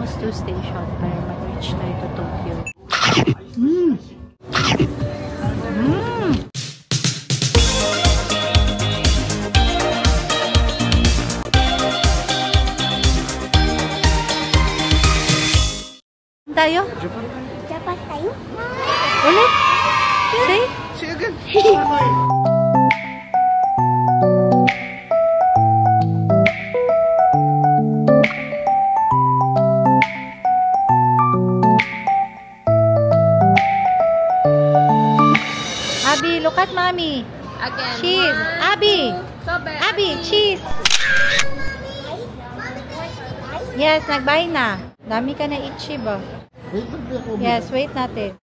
almost 2 station para mag-reach tayo to Tokyo. Tayo? Japan tayo? Ulit? Say? Say again. Abby, look at mommy. Again. Cheese. Abby. Abby, cheese. Yes, nagbay na. Dami ka na itchy ba? Yes, wait natin.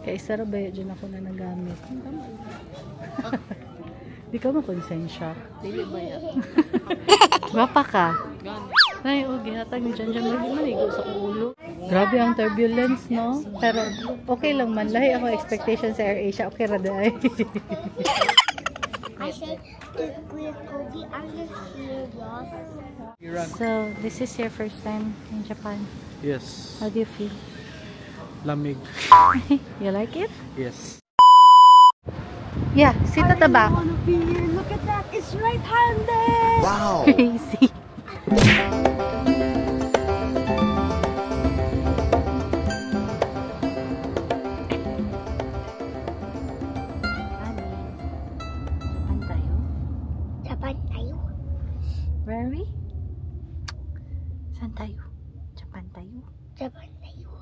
Kaisa ra ba yun ako na nagamit? Di ka makonsensya. Dili ba yan? Gwapa ka? Gani. Ay, o, gihatag ni Jan Jan lagi maligo sa ulo. Grabe ang turbulence, no? Pero, okay lang man. Lahi ako expectation sa AirAsia. Okay ra dahi. I said, Kuya Kobe, I'm just serious. So, this is your first time in Japan. Yes. How do you feel? Lamig. You like it? Yes. Yeah, sit at the back. Look at that, it's right-handed! Wow! Crazy. Japan tayo? Japan tayo? Where are we? Saan tayo? Japan tayo? Japan tayo.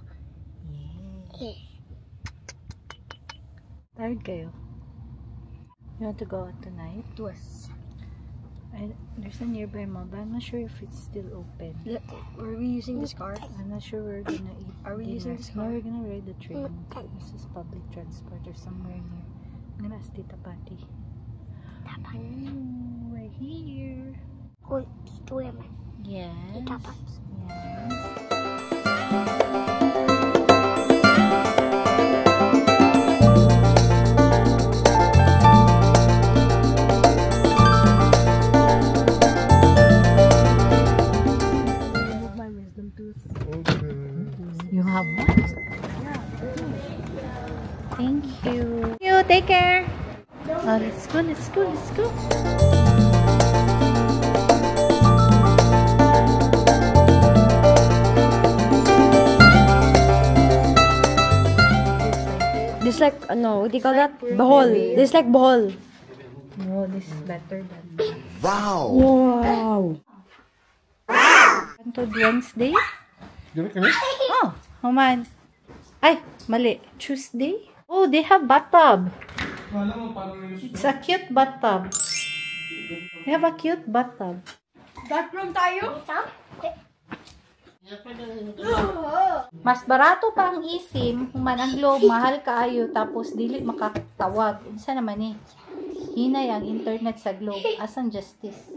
Yeah. Yes. Tired kayo? You want to go out tonight? Yes. There's a nearby mall, but I'm not sure if it's still open. Are we using this car? I'm not sure we're gonna eat. Are we using this No, car? we're gonna ride the train. This is public transport or somewhere near. I'm gonna ask Tita Patty. Japan. Ooh, we're here. Oh, dito naman. Yes. Japan. Yes. You have one? Thank you. You take care. Oh, let's go, let's go, let's go. This like, what do you call that? Bohol. This like bohol. No, this is better than Wow! Wow. Until Wednesday? Gawin kami? Oh, human. Ay, mali. Tuesday? Oh, they have bathtub. It's a cute bathtub. They have a cute bathtub. Dark room tayo? Mas barato pa ang eSIM, human ang Globe, mahal kaayo, tapos dili makatawag. Isa naman eh. Hinay ang internet sa Globe. Asan justice?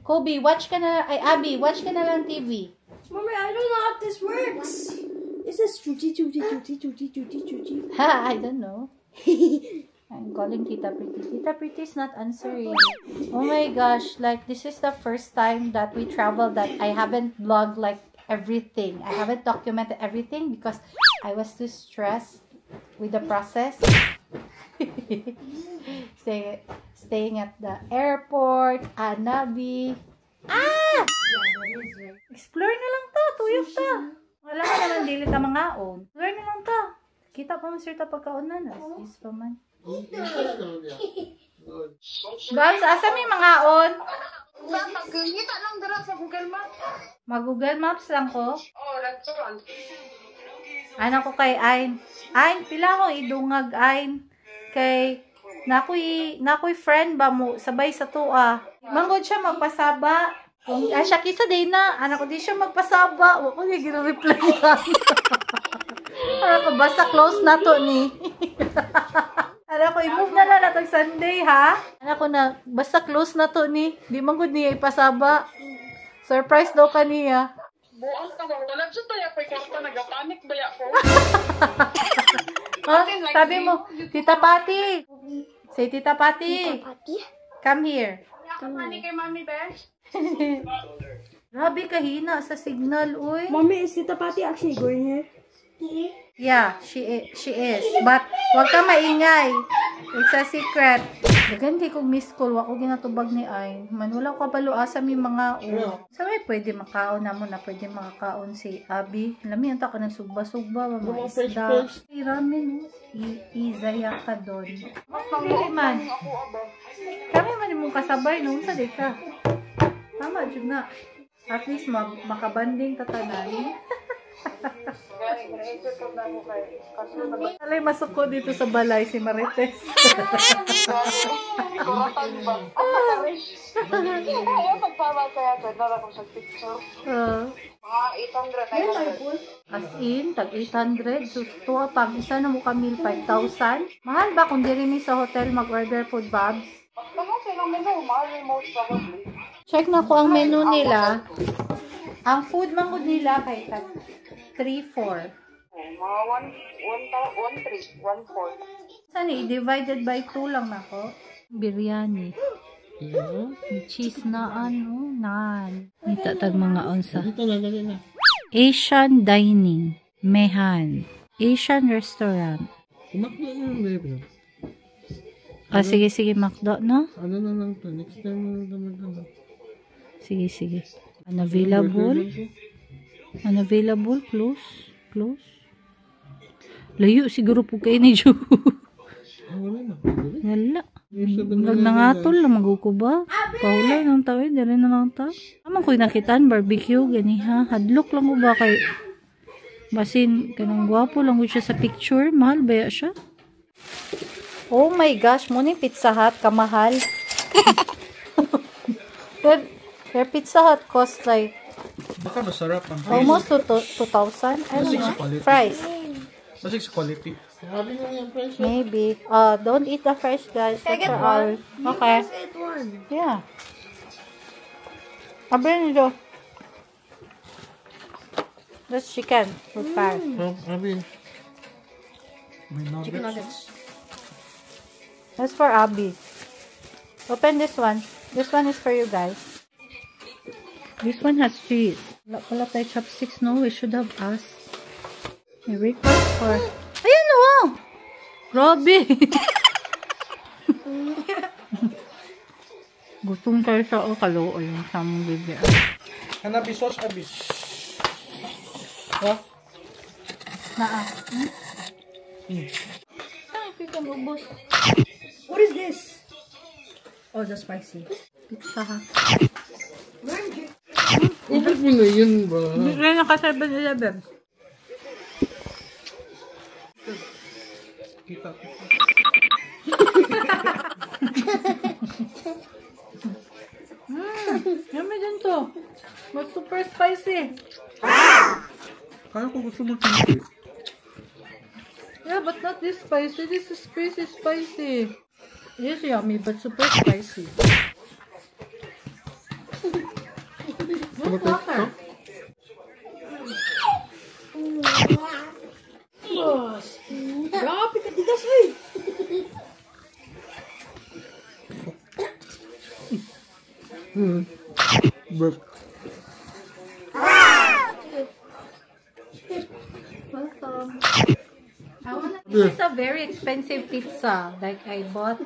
Kobe, watch ka na, ay Abby, watch ka na lang TV. Mommy, I don't know how this works. Is this chuchi? Ha, I don't know. I'm calling Tita Pretty. Tita Pretty is not answering. Oh my gosh, like this is the first time that we travel that I haven't vlogged like everything. I haven't documented everything because I was too stressed with the process. Staying at the airport, Nabi. Ah! Explore na lang to, tuyok ta. Wala ka naman dili ta mga on. Explore na lang ta. Kita pa mo sir ta pagkaunan. Is pa man. Guys, asa may mga on? Magkita lang dira sa Google Maps. Mag-Google Maps lang ko. Oh, restaurant. Ano ko kay Ain? Ain, pila akong idungag Ain. Kay nakoy friend ba mo sabay sa tuwa. Mangod siya magpasaba. Kung siya kisa day na, anak ko di siya magpasaba. Wa ko niya gina-reply. Para ko basta close na to ni. Anak ko, i-move na lang natong Sunday, ha? Anak ko na, basta close na to ni. Di man gud niya ipasaba. Surprise daw kaniya. Buang ka ba? Wala dyan tayo ko'y kwarta. Nagapanik ba ya ko? Oh, sabi mo, Tita Patty. Say, Tita Patty. Pati? Come here. Nagapanik kay Mami Besh. Grabe kahina sa signal, uy. Mommy, is Tita Patty actually going here? Yeah, she is. But, wag ka maingay. It's a secret. Dagan kay kong miss call. Wako ginatubag ni Ay. Manula ko baluasa mi mga Sabay pwede makaon na mo na pwede makakaon si Abby. Lami ang tako ng sugba-sugba. Mga isda. Ay, ramen. Izaya ka doon. Kami man. Kami man yung kasabay. Noon sa di ka. Tama, dyan na. At least makabanding tatanan. Alay, masuko dito sa balay si Marites. As in, tag 800. So, tuwa pag isa na mo kamil 5,000. Mahal ba kung diri mi sa hotel mag-order food, Babs? Check na ko ang menu nila. Ang food mangod nila kay tag 3-4. Mga 1-3, 1-4. Saan divided by 2 lang nako. Biryani. Cheese na ano, nan. Nita tag mga onsa. Asian dining. Mehan. Asian restaurant. Kumakdo na yung Ah, sige, McDo, no? Ano na lang to? Next time na lang. Sige. Unavailable. Unavailable. Close. Layo siguro po kayo ni Ju. Wala na. Wala. Nagnangatol lang magukuba. Paulay ng tao, dali na lang tao. Amang ko'y nakitaan, barbecue, gani ha. Hadlok lang ko ba kay basin, kanang gwapo lang ko siya sa picture. Mahal ba siya? Oh my gosh, muna yung Pizza Hut, kamahal. Their Pizza Hut cost like Baka masarap ang almost 2,000. I don't know. Fries. Masig sa quality. Maybe. Don't eat the fries, guys. That's for all. Okay. Yeah. Abrin nito. That's chicken with fries. Abi. Chicken nuggets. That's for Abby. Open this one. This one is for you guys. This one has cheese. Wala pala tayo chopsticks, no? We should have asked. May request for... Ayan, oh! Grabe! Gutom tayo sa kalo. Ayun, sa mong bibi. Hanabi sauce, Abi. Oh? Naa. Ay, pigang ubos. What is this? Oh, the spicy. Pizza Hut. Ubus mo na yun ba? Hindi rin naka 7-Eleven. Kita. Yummy din to. But super spicy. Kaya ko gusto mo chili. Yeah, but not this spicy. This is crazy spicy. It is yummy, but super spicy. What's water? Grabe ka tigas eh. Burp. Welcome. This is a very expensive pizza. Like I bought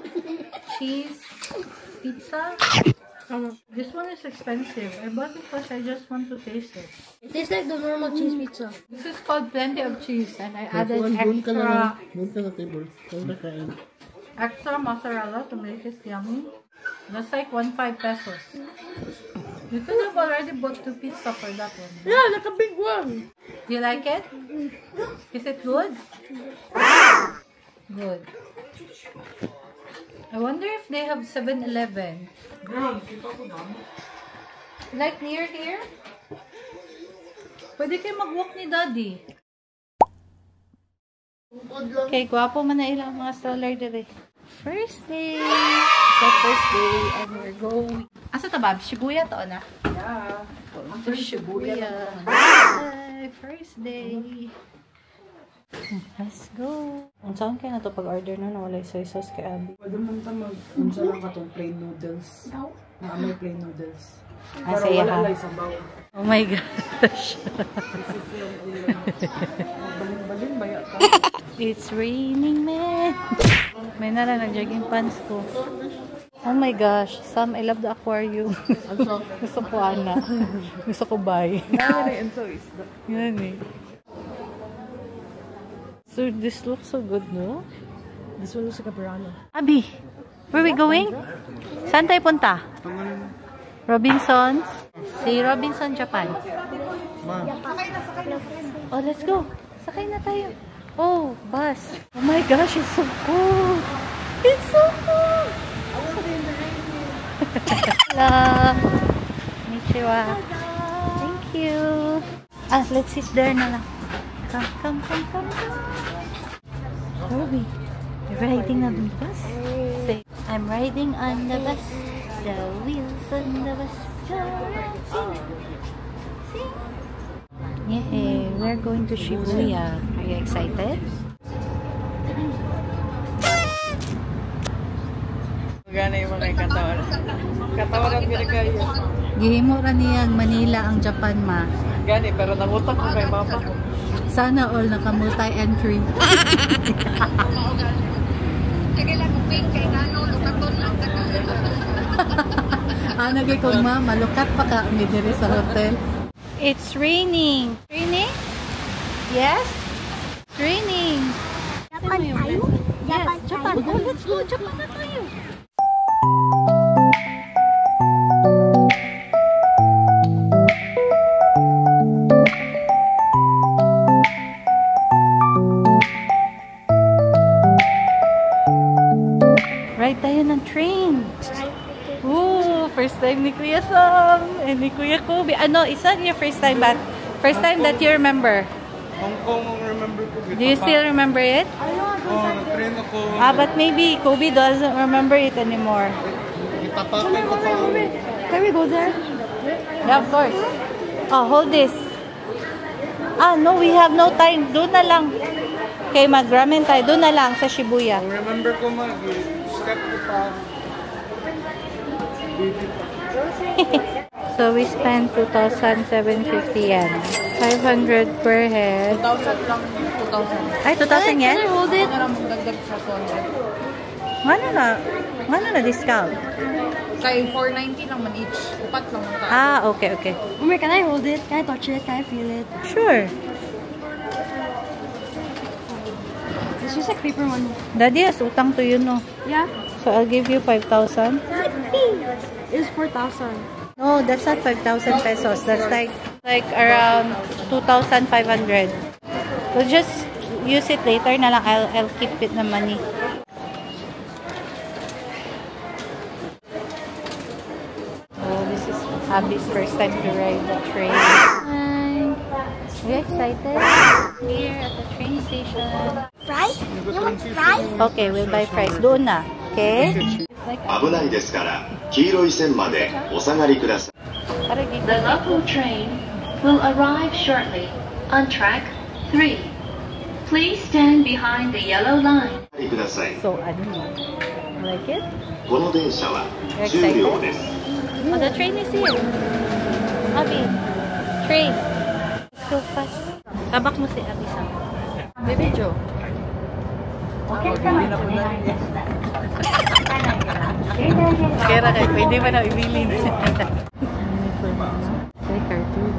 cheese pizza. This one is expensive. I bought it because I just want to taste it. It tastes like the normal cheese pizza. This is called plenty of cheese, and I added Doon ka na extra table. Doon na kain. extra mozzarella to make it yummy. That's like 15 pesos. You could have already bought 2 pizza for that one. Yeah, like a big one. Do you like it? Is it good? Good. I wonder if they have 7-Eleven. Like near here? Pwede kayo mag-walk ni Daddy. Okay, gwapo man na ilang mga stroller dire. First day. So, first day and we're going. Asa ta, Bab? Shibuya to na? Yeah. To Shibuya. Hi, first day. Let's go. Ang saan kaya na to pag-order na wala soy sauce kay Abby? Pwede man ta mag-unsa lang ka tong plain noodles. Na may plain noodles. Pero Saya wala ha. lang sabaw. Oh my gosh. Balin-balin ba yata? It's raining, man. May nara nag-jogging pants ko. Oh my gosh. Sam, I love the aquarium. Gusto ko, Ana. Gusto ko buy. And so is that. Yan eh. So, this looks so good, no? This one looks like a piranha. Abi, where we going? Saan tayo punta? Robinsons? Si Robinson, Japan. Oh, let's go. Sakay na tayo. Oh, bus. Oh my gosh, it's so cool. It's so cool. Hello. Konnichiwa. Thank you. Ah, let's sit there na lang. Come. Where are we? You're riding on the bus? Say, I'm riding on the bus. The wheels on the bus. Sing. Yeah, we're going to Shibuya. Are you excited? Gana yung mga katawan. Katawan ang pinagkaya. Gihimo ra niyang Manila ang Japan, ma. Gani, pero nangutak ko kay mama. Sana all naka multi-entry. Ano kay kung ma, malukat pa ka ang diri sa hotel. It's raining. Raining? Yes? It's raining. Japan tayo? Yes, Japan. Oh, let's go. Japan na tayo. Ride tayo ng train. Ooh, first time ni Kuya Sam and ni Kuya Kobe. Ano, isa your first time ba? First time that you remember? Hong Kong ang remember ko. Do you still remember it? Oh, nag-train ako. Ah, but maybe Kobe doesn't remember it anymore. Itapakay ko pa. Can we go there? Yeah, of course. Oh, hold this. Ah, no, we have no time. Doon na lang. Okay, mag-ramen tayo. Doon na lang sa Shibuya. Ang remember ko mag-step ko pa. So, we spent 2,750 yen. 500 per head. 2,000 lang. 2,000. Ay, 2,000 yen? Hold it. Ano lang dagdag sa 200. Ano na discount? Kay 490 lang man each. Upat lang man tayo. Ah, okay. Umar, can I hold it? Can I touch it? Can I feel it? Sure. It's just like paper money. Daddy has utang to you, no? Yeah. So, I'll give you 5,000. It's 4,000. No, that's not 5,000 pesos. That's like around 2,500. So, just use it later na lang. I'll keep it na money. Oh, this is Abby's first time to ride the train. Hi. Are you excited? Here at the train station. Fries? You want fries? Okay, we'll buy fries. Doon na. Okay? It's like 危ないですから黄色い線までお下がりください。 The local train will arrive shortly on track 3. Please stand behind the yellow line. お下がりください。 So, ano mo? Like it? この電車は You're 終了です。 Oh, the train is here. Abby, train. Let's go fast. Tabak mo si Abby sa. Baby Joe. Hindi na po na rin. Kaya kayo, pwede ba na ibilin? Say cartoon.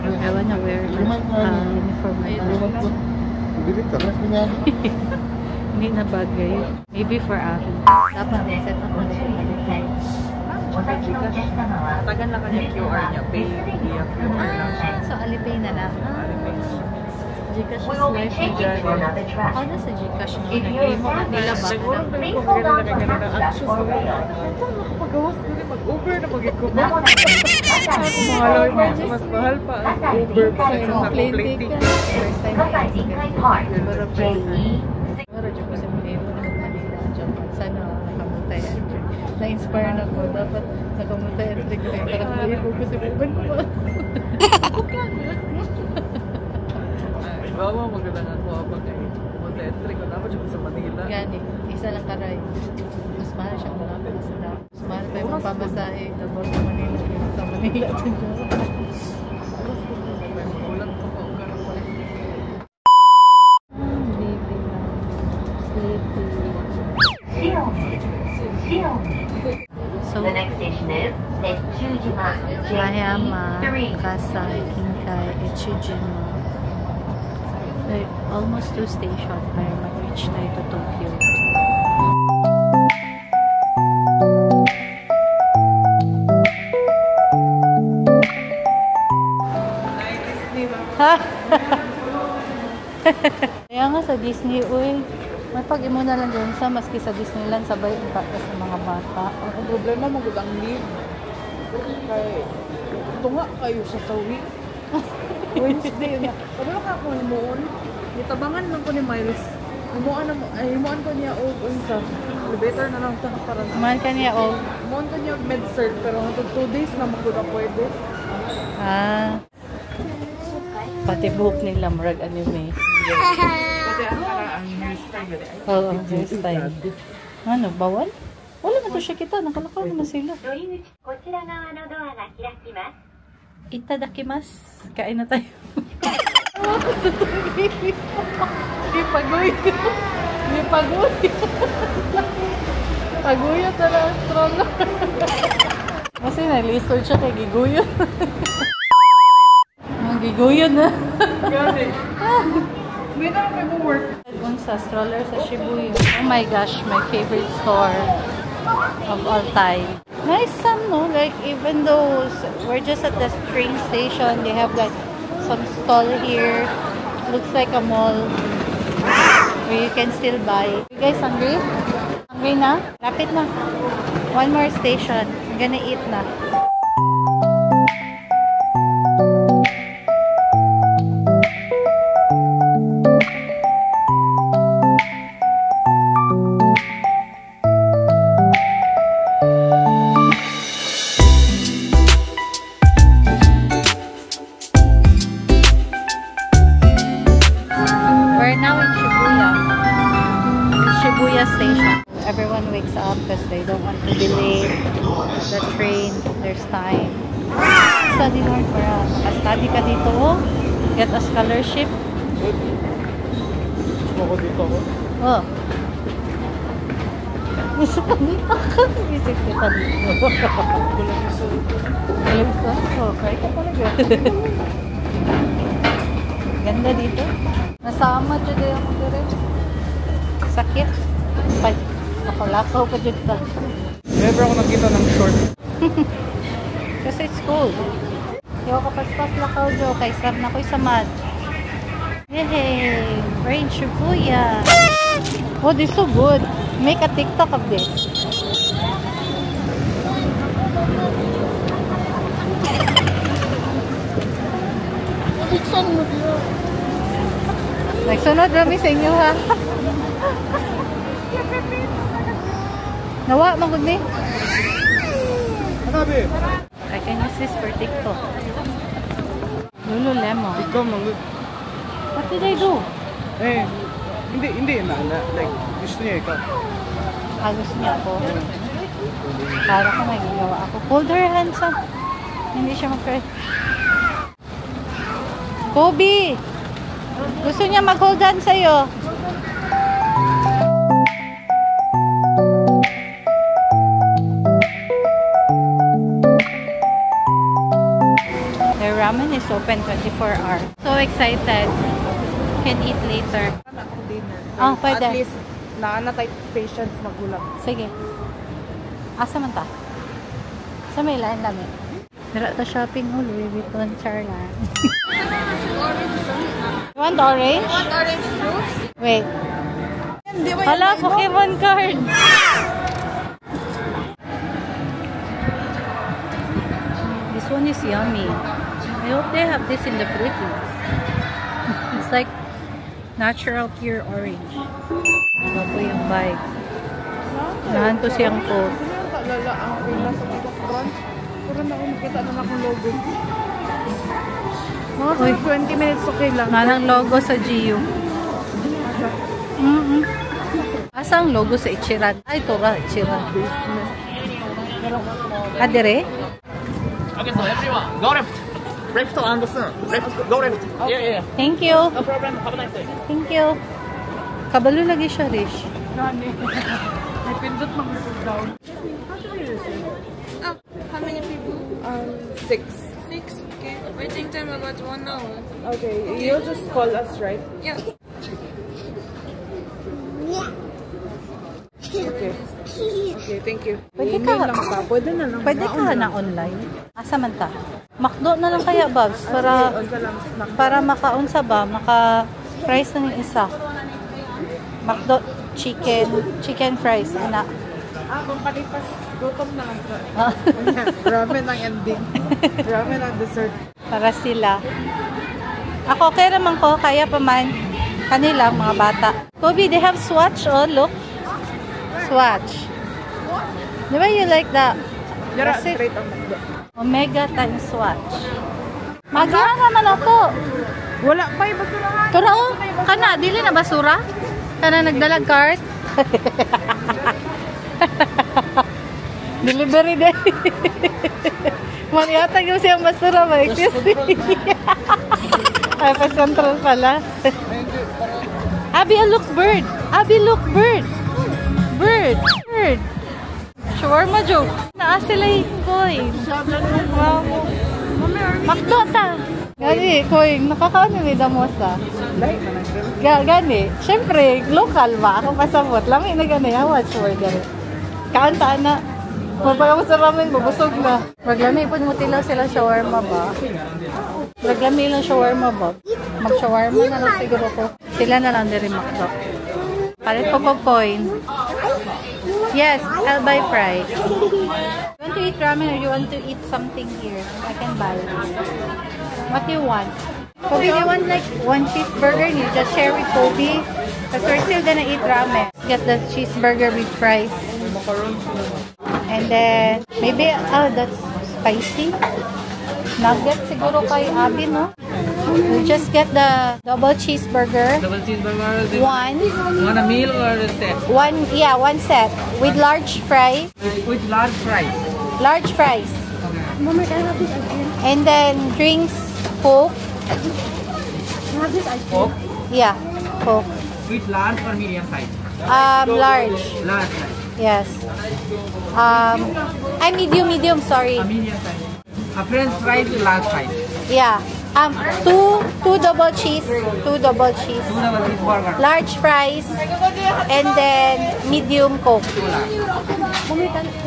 I wanna wear uniform na to. Hindi na bagay. Maybe for Abby. Dapat may set up na siya. Tagan lang kanya QR niya. Pay via QR lang siya. So, Alipay na lang. Gcash is life ni Johnny. How does a Gcash mo? Nag-game mo nila ba? Siguro ba yung kung ganun na actions ko rin. Saan nakapagawas ko rin? Mag-Uber na mag-iko ba? Mga Lord, mas mahal pa ang Uber pa sa Plane plane ticket. ticket. First time ko experience. Pero first time. Pero dyan ko sa plane mo naman kanina. Sana nakamutay. Na-inspire na ko. Dapat nakamutay at trick ko. Parang maligo ko sa buban ko. Bawa magandang ako kapag ay pumunta entry ko dapat siya sa Manila. Gani. Isa lang karay. Mas mahal siyang malapit na sa dapat. Mas mahal pa yung magpamasahe. Tapos sa Manila. Sa Manila. Ulan ko pa. So, Mahayama, Kasai, Kinkai, Ichijima. Like, almost 2 station para mag-reach tayo to Tokyo. Ha? Kaya nga sa Disney, uy. May pag-imo na lang dyan sa maski sa Disneyland sabay impact sa mga bata. Ang problema mo ang leave. Kaya tunga kayo sa sawi. Wednesday na. Sabi ko ako himuon. Nitabangan lang ko ni Miles. Himuan ko niya og unsa. Elevator na lang ta para na. Mahal ka niya, oh. Himuan ko niya med-cert pero hangtod 2 days na magkuha pwede. Ah. Pati buhok nila, murag anime. Pati ang hairstyle. Oo, hairstyle. Ano, bawal? Wala na to siya kita. Nakalakaw naman sila. Itadakimasu. Kain na tayo. Ipagoy. Ipagoy. Paguyo na lang. Stroller. Kasi na-listol siya kay Giguyo. Giguyo na. Gani. Hindi na ako mag-work. Sa stroller sa Shibuya. Oh my gosh, my favorite store of all time. Nice some, no? Like, even though we're just at the train station, they have like some stall here. Looks like a mall where you can still buy. You guys hungry? Hungry na? Lapit na. One more station. I'm gonna eat na. Station. Everyone wakes up because they don't want to be late. The train, there's time. Study hard para makastudy ka dito. Oh. Get a scholarship. Ako dito ako. Oh. Gusto ka dito ka. Isip kita dito. Walang isa. Oh, kaya ka talaga. Ganda dito. Nasama dyan din ako dito. Sakit. Pag nakalakaw pa dyan ta. Never ako nakita ng short. Kasi it's cold. Yo, kapaspas lakaw dyan. Kay sarap na ko sa mad. Yay! Rain Shibuya! Oh, this is so good. Make a TikTok of this. Nagsunod rami sa inyo, ha? Nawa, magod ni. Ano, be? I can use this for TikTok. Lululemon. Ikaw, mga... What did I do? Eh, hindi na. Like, gusto niya ikaw. Gusto niya ako. Para ko nagagawa ako. Hold her hands up. Hindi siya mag-cry. Kobe! Gusto niya mag-hold hands sa'yo. Their ramen is open 24 hours. So excited. Can eat later. Dinner. Oh, pwede. At least, na-type patients magulang. Sige. Asa man ta? Sa may lain namin. Dira ta shopping Louis Vuitton, Charla. You want orange? Want orange juice? Wait. Hindi ba Hala, Pokemon card. This one is yummy. I hope they have this in the Philippines. It's like natural pure orange. Ano po yung bike? Nahan ko siyang coat. Lala ang pila sa mga front. Pero na ako makita na akong logo. Mga sa 20 minutes okay lang. Manang logo sa GU. Asa ang logo sa Ichiran? Ay, ito ka, Ichiran. Adere? Okay, so everyone, go left. Left and soon. Left, go left. Yeah. Thank you. No problem. Have a nice day. Thank you. Kabalo lagi siya, Rish. Nani. May pindot mag-sit down. How many people? 6. 6. Okay. Waiting time about 1 hour. Okay, you'll just call us, right? Yeah. Okay. Okay, thank you. Pwede Email ka- lang pa. Pwede na lang. Pwede ka na online. Asa man ta? Makdo na lang kaya, Babs, para makaunsa ba? Maka-fries na yung isa. Makdo chicken fries. Ana. Kung palipas, gutom na lang sa. Ramen ang ending. Ramen ang dessert. Para sila. Ako, okay naman ko. Kaya pa man. Kanila, mga bata. Kobe, they have Swatch. Oh, look. Swatch. Di ba you like that? Yara, Kasi- straight ang makdo. Omega times Swatch. Magyan naman ako. Wala pa yung basurahan. Pero, kana, dili na basura? Kana nagdalag cart? Delivery day. Magyatag yung siyang basura ba? Excuse me. Ay, pa central pala. Abby, look, bird. Abby, look, bird. Bird. Bird. Shawarma joke. Naa sila yung coin. Wow. Makdo ta. Gani, coin. Nakakaano ni Damosa. Gani. Siyempre, local ba? Ako pasabot. Lami na gani. Watch for gani. Kaantaan na. Mapagawa sa ramen, babusog na. Maglami po mo tilaw sila shawarma ba? Maglami lang shawarma ba? Mag-shawarma na lang siguro ko. Sila na lang din makdo. Palit po po coin. Yes, I'll buy fries. You want to eat ramen or you want to eat something here? I can buy. What do you want? Kobe, do you want like one cheeseburger? You just share with Kobe. Because we're still gonna eat ramen. Get the cheeseburger with fries. And then, maybe, oh, that's spicy. Nugget siguro kay Abby, no? We'll just get the double cheeseburger. Double cheeseburger. One. Want a meal or a set? One set. With large fries. With large fries. Large fries. And then drinks, Coke. Coke. Yeah, Coke. With large or medium size? Large. Large size. Yes. Medium, sorry. A medium size. A French fries with large size. Yeah. Two double cheese. Two double cheese. 2 double cheeseburger. Large fries. And then medium Coke.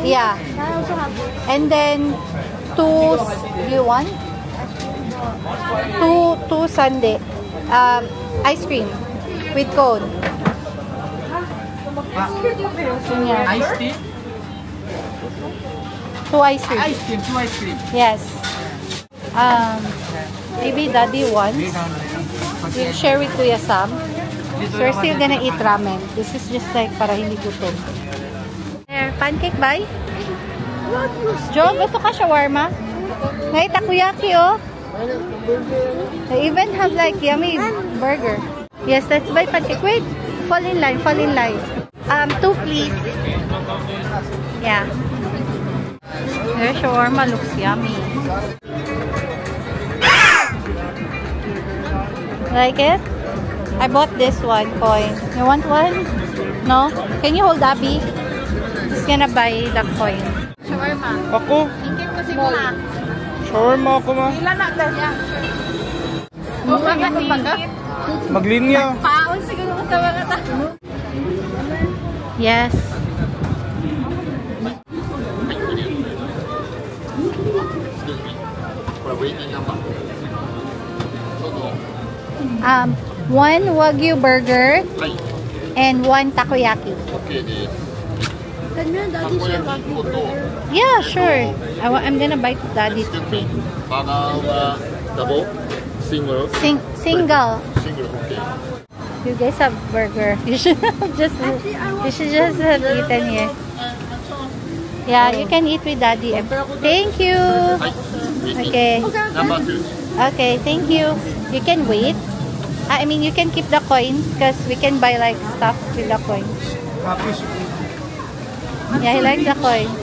Yeah. And then two, do you want? Two sundae. Ice cream with cone. Yeah. Iced tea? Two ice cream. Ice cream, 2 ice cream. Yes. Maybe Daddy wants. We'll share with Kuya Sam. So we're still gonna eat ramen. This is just like para hindi gutom. There, pancake bye. Jo, gusto ka shawarma? May takoyaki, oh. They even have like yummy burger. Yes, let's buy pancake. Wait, fall in line, fall in line. 2 please. Yeah. Their shawarma looks yummy. Like it? I bought this one coin. You want one? No? Can you hold Abby? Just gonna buy the coin. Shawarma. Ako? Ingkit ko si Mama. Shawarma ako ma. Ilan na tayo? Mama kasi Maglinya. paon siguro ko sa mga tao. Yes. One Wagyu burger はい and one takoyaki. OK です Can you daddy share Wagyu burger? Yeah, sure. I'm gonna bite daddy. バーガーはダブルシングル Single. シングル OK You guys have burger. You should just have eaten here. Yeah, you can eat with daddy. Thank you. はい Okay. ナンバー2 Okay, thank you. You can wait. I mean, you can keep the coins because we can buy like stuff with the coins. Yeah, he likes the coins.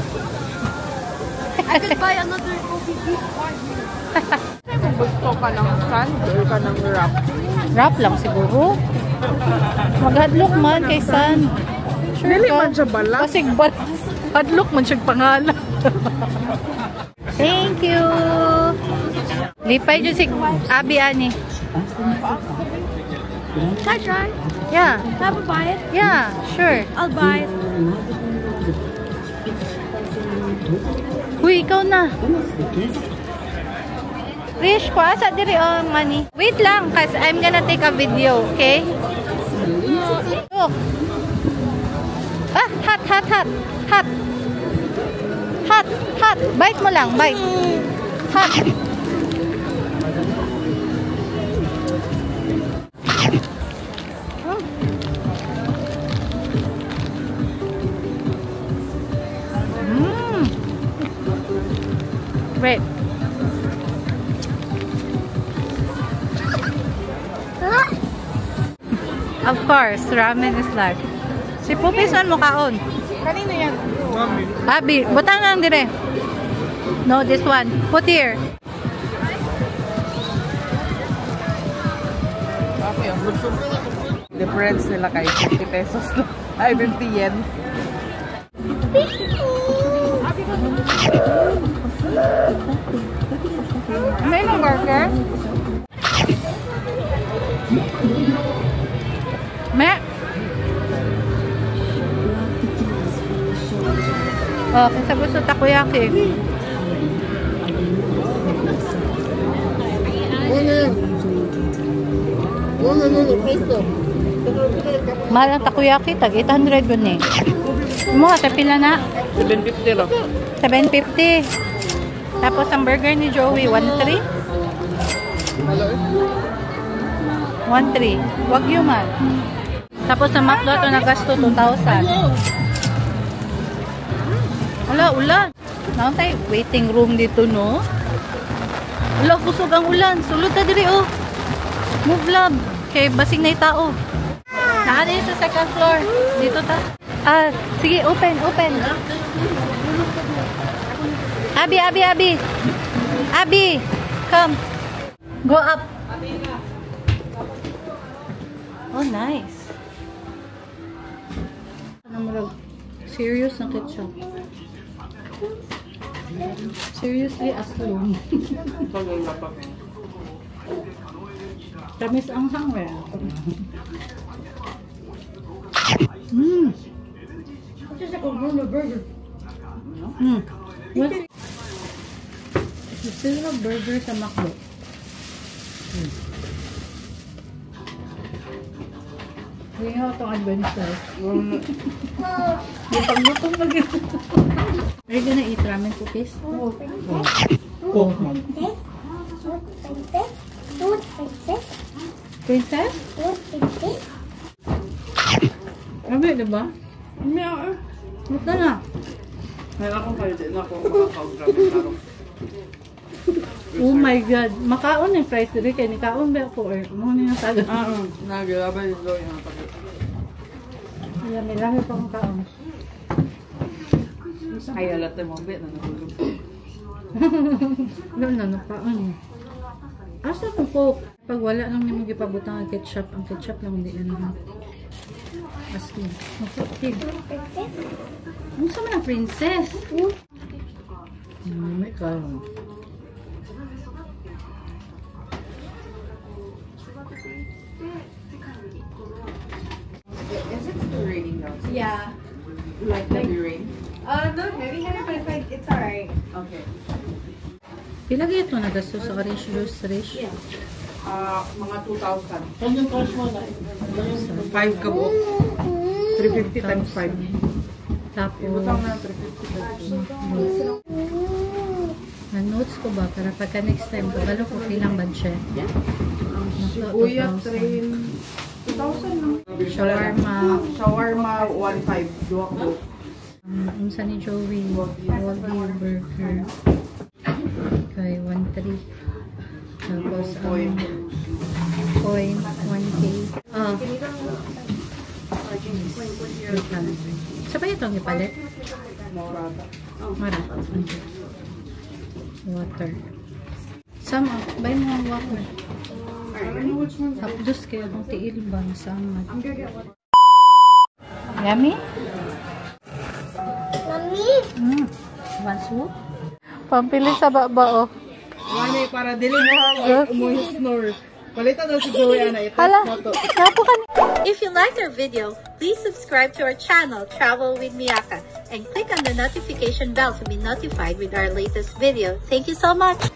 I could buy another Kobe gift card. Kung gusto ka ng sand or ka ng wrap. Wrap lang siguro. Mag-hadlock man kay San. Sure Dili ka? man siya balas. Kasi hadlock man siya pangalan. Thank you. Lipay dyan si Abi Ani. Can I try? Yeah. Can I buy it? Yeah, sure. I'll buy it. Uy, ikaw na. Rish, ko asa diri ang money. Wait lang, cause I'm gonna take a video, okay? Look. Ah, hot. Hot. Bite mo lang, bite. Hot. Great. Of course, ramen is life. Si Pupis man mo kaon. Kanina yan. Abi, butang lang dire. No, this one. Put here. Okay, difference nila kay 50 pesos lang. Ay, 50 yen. May no burger? Me? Oh, kung sa gusto takoyaki. Mahal ang takoyaki, tag 800 yun eh. Mo, sa pila na? 750 lang 750. Tapos ang burger ni Joey, 1.3? 1.3. Wagyu man. Tapos sa McDo ito nagasto 2,000. Wala, ulan. Naon tayo, waiting room dito, no? Wala, kusog ang ulan. Sulod na diri, oh. Move lab. Kay basing na yung tao. Naan yun sa second floor. Dito ta. Ah, sige, open. Abi. Abi, come. Go up. Oh, nice. Serious na ketchup. Seriously, aslong. Tamis ang hangwe. What? You still have burger sa McDo. Hindi nga itong adventure. May paglutong na gito. Are you gonna eat ramen cookies? Oh. Princess? Ramen, diba? Mata na. May ako kayo din ako makakaw-grabe. Oh my God. Makaon yung price dito. Kaya nikaon ba ako? Or muna yung taga. Nagilabay yung doon yung tagal. Ayan, may lami pa akong kaon. Ay, alat na mo, bet na nagulog. Doon na, nakaon. Asa kung Coke? Pag wala lang naman ipabutang ang ketchup lang hindi na naman. Asli. Mapuktig. Ano sa mga princess? May kaon. Is it still raining now? Yeah. Like heavy rain? No, maybe heavy, but it's like, it's alright. Okay. Pila gaya ito nagastos sa orange juice, Rish? Yeah. Mga 2,000. 5 ka mo. 350 times 5. Tapos, Ibutang na 350 times 5. notes ko ba para pagka next time, kabalo ko ilang budget. Sibuyas, train. 2,000 lang. Shawarma 1,500. Duwak ko. Unsa ni Joey, Wagyu burger. Okay, 1,300. Tapos, coin, 1K. Sabay itong ipalit? Mara. Water. Sama, bay mo ang water. Tapos kayo kung tiil ba sama. Yummy? Mami! Want soup? Pampili sa baba, oh. Wani, para dili mo mo snore. Palitan na si Joey na ito. Hala, napo ka. If you liked our video, please subscribe to our channel, Travel with Miyaka, and click on the notification bell to be notified with our latest video. Thank you so much!